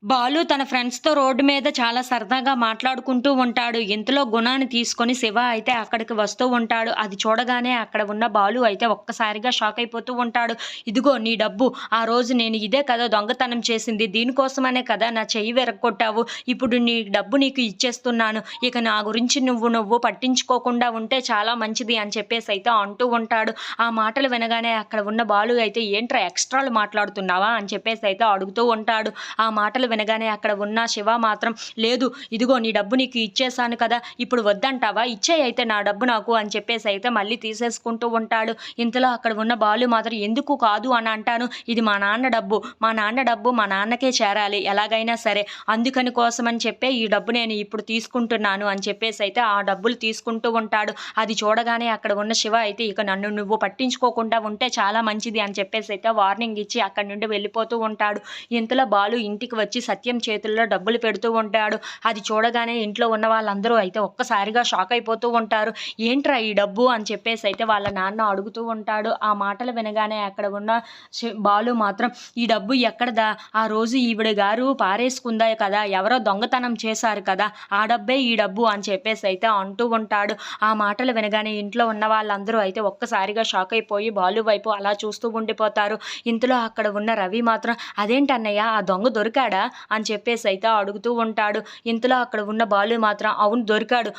బాలు తన ఫ్రెండ్స్‌తో రోడ్డు మీద చాలా సరదాగా మాట్లాడుకుంటూ ఉంటాడు. ఇంతలో గుణాన్ని తీసుకొని శివ అయితే అక్కడికి వస్తూ ఉంటాడు. అది చూడగానే అక్కడ ఉన్న బాలు అయితే ఒక్కసారిగా షాక్ అయిపోతూ ఉంటాడు. "ఇదిగో నీ డబ్బు. ఆ రోజు నేను ఇదే కదా దొంగతనం చేసింది. దీనికోసమనే కదా నా చెయ్యి విరగ్గొట్టావు. ఇప్పుడు నీ డబ్బు నీకు ఇచ్చేస్తున్నాను. ఇక నా గురించి నువ్వు పట్టించుకోకుండా ఉంటే చాలా మంచిది" అని చెప్పేసైతే అంటూ ఉంటాడు. ఆ మాటలు వినగానే అక్కడ ఉన్న బాలు అయితే "ఏంట్రా ఎక్స్‌ట్రాలు మాట్లాడుతున్నావా?" అని చెప్పేసైతే అడుగుతూ ఉంటాడు. ఆ మాటలు వినగానే అక్కడ ఉన్న శివ మాత్రం లేదు, ఇదిగో నీ డబ్బు నీకు ఇచ్చేసాను కదా, ఇప్పుడు వద్దంటావా, ఇచ్చేయి అయితే నా డబ్బు నాకు అని చెప్పేసి అయితే మళ్ళీ తీసేసుకుంటూ ఉంటాడు. ఇంతలో అక్కడ ఉన్న బాలు మాత్రం ఎందుకు కాదు అని అంటాను, ఇది మా నాన్న డబ్బు, మా నాన్న డబ్బు మా నాన్నకే చేరాలి ఎలాగైనా సరే, అందుకని కోసమని చెప్పే ఈ డబ్బు నేను ఇప్పుడు తీసుకుంటున్నాను అని చెప్పేసి అయితే ఆ డబ్బులు తీసుకుంటూ ఉంటాడు. అది చూడగానే అక్కడ ఉన్న శివ అయితే ఇక నన్ను నువ్వు పట్టించుకోకుండా ఉంటే చాలా మంచిది అని చెప్పేసి అయితే వార్నింగ్ ఇచ్చి అక్కడి నుండి వెళ్ళిపోతూ ఉంటాడు. ఇంతలో బాలు ఇంటికి వచ్చి సత్యం చేతుల్లో డబ్బులు పెడుతూ ఉంటాడు. అది చూడగానే ఇంట్లో ఉన్న వాళ్ళందరూ అయితే ఒక్కసారిగా షాక్ అయిపోతూ ఉంటారు. ఏంట్రా ఈ డబ్బు అని చెప్పేసి అయితే వాళ్ళ నాన్న అడుగుతూ ఉంటాడు. ఆ మాటలు వినగానే అక్కడ ఉన్న బాలు మాత్రం ఈ డబ్బు ఎక్కడదా, ఆ రోజు ఈవిడ గారు పారేసుకుందా కదా, ఎవరో దొంగతనం చేశారు కదా, ఆ డబ్బే ఈ డబ్బు అని చెప్పేసి అయితే అంటూ ఉంటాడు. ఆ మాటలు వినగానే ఇంట్లో ఉన్న వాళ్ళందరూ అయితే ఒక్కసారిగా షాక్ అయిపోయి బాలు వైపు అలా చూస్తూ ఉండిపోతారు. ఇంతలో అక్కడ ఉన్న రవి మాత్రం అదేంటన్నయ్య ఆ దొంగ దొరికాడా అని చెప్పేసి అయితే అడుగుతూ ఉంటాడు. ఇంతలో అక్కడ ఉన్న బాలు మాత్రం అవును దొరికాడు,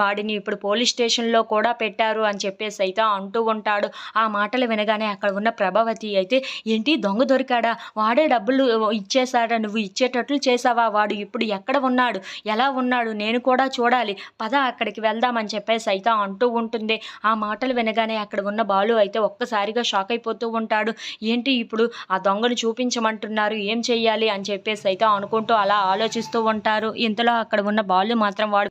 వాడిని ఇప్పుడు పోలీస్ స్టేషన్‌లో కూడా పెట్టారు అని చెప్పేసి అయితే అంటూ ఉంటాడు. ఆ మాటలు వినగానే అక్కడ ఉన్న ప్రభావతి అయితే ఏంటి దొంగ దొరికాడా? వాడే డబ్బులు ఇచ్చేసాడా? నువ్వు ఇచ్చేటట్లు చేసావా? వాడు ఇప్పుడు ఎక్కడ ఉన్నాడు? ఎలా ఉన్నాడు? నేను కూడా చూడాలి. పద అక్కడికి వెళ్దాం అని చెప్పేసి అయితే అంటూ ఉంటుంది. ఆ మాటలు వినగానే అక్కడ ఉన్న బాలు అయితే ఒక్కసారిగా షాక్ అయిపోతూ ఉంటాడు. ఏంటి ఇప్పుడు ఆ దొంగను చూపించమంటున్నారు, ఏం చెయ్యాలి అని చెప్పేసి అయితే అనుకుంటూ అలా ఆలోచిస్తూ ఉంటారు. ఇంతలో అక్కడ ఉన్న బాలు మాత్రం వాడు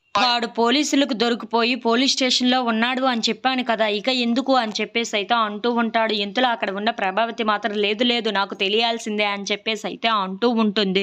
పోలీసులకు దొరికిపోయి పోలీస్ స్టేషన్‌లో ఉన్నాడు అని చెప్పాను కదా, ఇక ఎందుకు అని చెప్పేసి అయితే అంటూ ఉంటాడు. ఇంతలో అక్కడ ఉన్న ప్రభావతి మాత్రం లేదు లేదు నాకు తెలియాల్సిందే అని చెప్పేసి అయితే అంటూ ఉంటుంది.